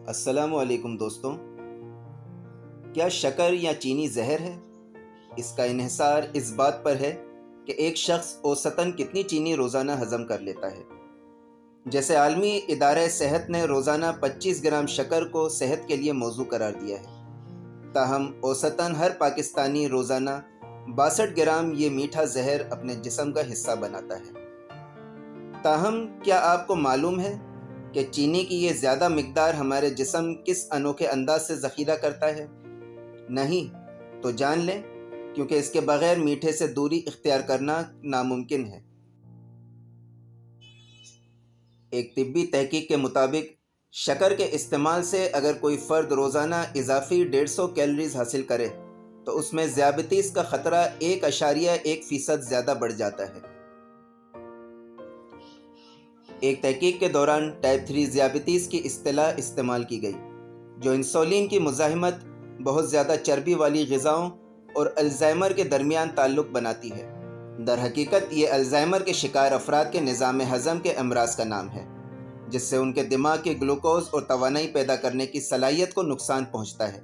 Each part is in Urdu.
السلام علیکم دوستوں، کیا شکر یا چینی زہر ہے؟ اس کا انحصار اس بات پر ہے کہ ایک شخص اوسطاً کتنی چینی روزانہ ہضم کر لیتا ہے۔ جیسے عالمی ادارہ صحت نے روزانہ 25 گرام شکر کو صحت کے لیے موضوع قرار دیا ہے، تاہم اوسطاً ہر پاکستانی روزانہ 62 گرام یہ میٹھا زہر اپنے جسم کا حصہ بناتا ہے۔ تاہم کیا آپ کو معلوم ہے کہ چینی کی یہ زیادہ مقدار ہمارے جسم کس انوکھے انداز سے ذخیرہ کرتا ہے؟ نہیں تو جان لیں، کیونکہ اس کے بغیر میٹھے سے دوری اختیار کرنا ناممکن ہے۔ ایک طبی تحقیق کے مطابق شکر کے استعمال سے اگر کوئی فرد روزانہ اضافی 150 کیلوریز حاصل کرے تو اس میں ذیابیطس کا خطرہ 1.1% زیادہ بڑھ جاتا ہے۔ ایک تحقیق کے دوران ٹائپ 3 ذیابیطس کی اصطلاح استعمال کی گئی، جو انسولین کی مزاحمت، بہت زیادہ چربی والی غذاؤں اور الزائمر کے درمیان تعلق بناتی ہے۔ در حقیقت یہ الزائمر کے شکار افراد کے نظام ہضم کے امراض کا نام ہے، جس سے ان کے دماغ کی گلوکوز اور توانائی پیدا کرنے کی صلاحیت کو نقصان پہنچتا ہے،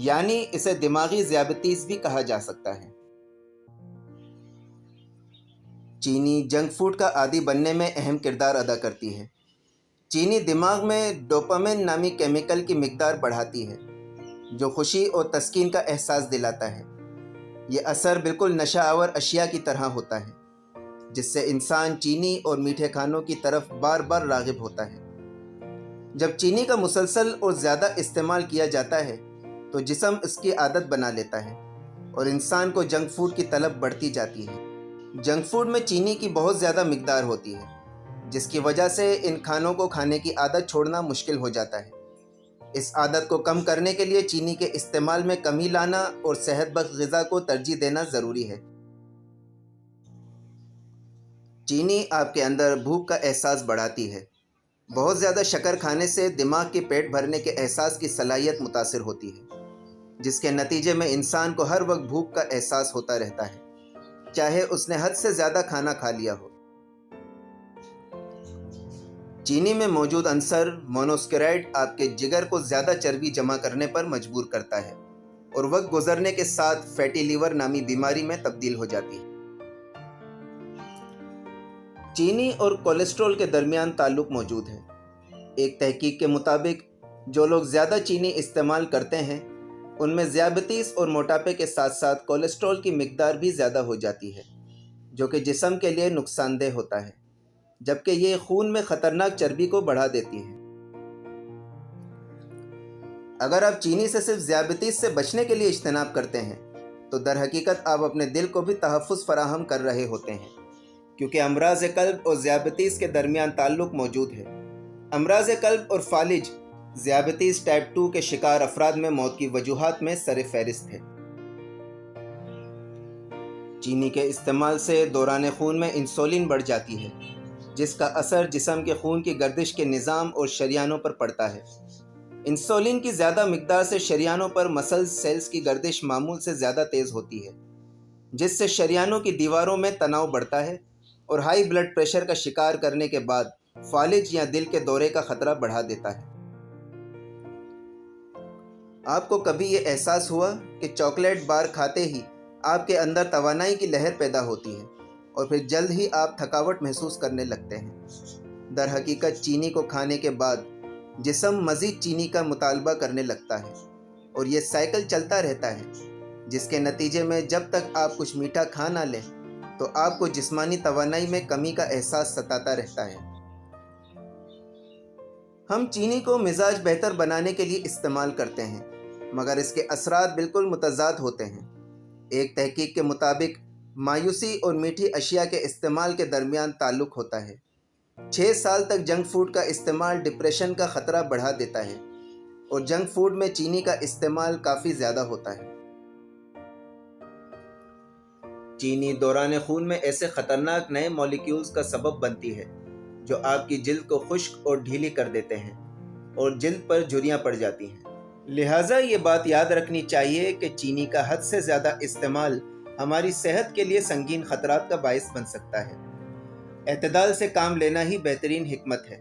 یعنی اسے دماغی ذیابیطس بھی کہا جا سکتا ہے۔ چینی جنک فوڈ کا عادی بننے میں اہم کردار ادا کرتی ہے۔ چینی دماغ میں ڈوپامن نامی کیمیکل کی مقدار بڑھاتی ہے، جو خوشی اور تسکین کا احساس دلاتا ہے۔ یہ اثر بالکل نشہ آور اشیاء کی طرح ہوتا ہے، جس سے انسان چینی اور میٹھے کھانوں کی طرف بار بار راغب ہوتا ہے۔ جب چینی کا مسلسل اور زیادہ استعمال کیا جاتا ہے تو جسم اس کی عادت بنا لیتا ہے اور انسان کو جنک فوڈ کی طلب بڑھتی جاتی ہے۔ جنک فوڈ میں چینی کی بہت زیادہ مقدار ہوتی ہے، جس کی وجہ سے ان کھانوں کو کھانے کی عادت چھوڑنا مشکل ہو جاتا ہے۔ اس عادت کو کم کرنے کے لیے چینی کے استعمال میں کمی لانا اور صحت بخش غذا کو ترجیح دینا ضروری ہے۔ چینی آپ کے اندر بھوک کا احساس بڑھاتی ہے۔ بہت زیادہ شکر کھانے سے دماغ کے پیٹ بھرنے کے احساس کی صلاحیت متاثر ہوتی ہے، جس کے نتیجے میں انسان کو ہر وقت بھوک کا احساس ہوتا رہتا ہے، چاہے اس نے حد سے زیادہ کھانا کھا لیا ہو۔ چینی میں موجود عنصر مونوسکرائڈ آپ کے جگر کو زیادہ چربی جمع کرنے پر مجبور کرتا ہے اور وقت گزرنے کے ساتھ فیٹی لیور نامی بیماری میں تبدیل ہو جاتی ہے۔ چینی اور کولیسٹرول کے درمیان تعلق موجود ہے۔ ایک تحقیق کے مطابق جو لوگ زیادہ چینی استعمال کرتے ہیں ان میں ذیابیطس اور موٹاپے کے ساتھ ساتھ کولیسٹرول کی مقدار بھی زیادہ ہو جاتی ہے، جو کہ جسم کے لیے نقصان دہ ہوتا ہے، جبکہ یہ خون میں خطرناک چربی کو بڑھا دیتی ہے۔ اگر آپ چینی سے صرف ذیابیطس سے بچنے کے لیے اجتناب کرتے ہیں تو در حقیقت آپ اپنے دل کو بھی تحفظ فراہم کر رہے ہوتے ہیں، کیونکہ امراض قلب اور ذیابیطس کے درمیان تعلق موجود ہے۔ امراض قلب اور فالج ذیابیطس ٹائپ 2 کے شکار افراد میں موت کی وجوہات میں سر فہرست ہے۔ چینی کے استعمال سے دوران خون میں انسولین بڑھ جاتی ہے، جس کا اثر جسم کے خون کی گردش کے نظام اور شریانوں پر پڑتا ہے۔ انسولین کی زیادہ مقدار سے شریانوں پر مسلز سیلز کی گردش معمول سے زیادہ تیز ہوتی ہے، جس سے شریانوں کی دیواروں میں تناؤ بڑھتا ہے اور ہائی بلڈ پریشر کا شکار کرنے کے بعد فالج یا دل کے دورے کا خطرہ بڑھا دیتا ہے۔ آپ کو کبھی یہ احساس ہوا کہ چاکلیٹ بار کھاتے ہی آپ کے اندر توانائی کی لہر پیدا ہوتی ہے اور پھر جلد ہی آپ تھکاوٹ محسوس کرنے لگتے ہیں؟ در حقیقت چینی کو کھانے کے بعد جسم مزید چینی کا مطالبہ کرنے لگتا ہے اور یہ سائیکل چلتا رہتا ہے، جس کے نتیجے میں جب تک آپ کچھ میٹھا کھا نہ لیں تو آپ کو جسمانی توانائی میں کمی کا احساس ستاتا رہتا ہے۔ ہم چینی کو مزاج بہتر بنانے کے لیے استعمال کرتے ہیں، مگر اس کے اثرات بالکل متضاد ہوتے ہیں۔ ایک تحقیق کے مطابق مایوسی اور میٹھی اشیاء کے استعمال کے درمیان تعلق ہوتا ہے۔ 6 سال تک جنک فوڈ کا استعمال ڈپریشن کا خطرہ بڑھا دیتا ہے اور جنک فوڈ میں چینی کا استعمال کافی زیادہ ہوتا ہے۔ چینی دوران خون میں ایسے خطرناک نئے مالیکیولز کا سبب بنتی ہے جو آپ کی جلد کو خشک اور ڈھیلی کر دیتے ہیں اور جلد پر جھریاں پڑ جاتی ہیں۔ لہٰذا یہ بات یاد رکھنی چاہیے کہ چینی کا حد سے زیادہ استعمال ہماری صحت کے لیے سنگین خطرات کا باعث بن سکتا ہے۔ اعتدال سے کام لینا ہی بہترین حکمت ہے۔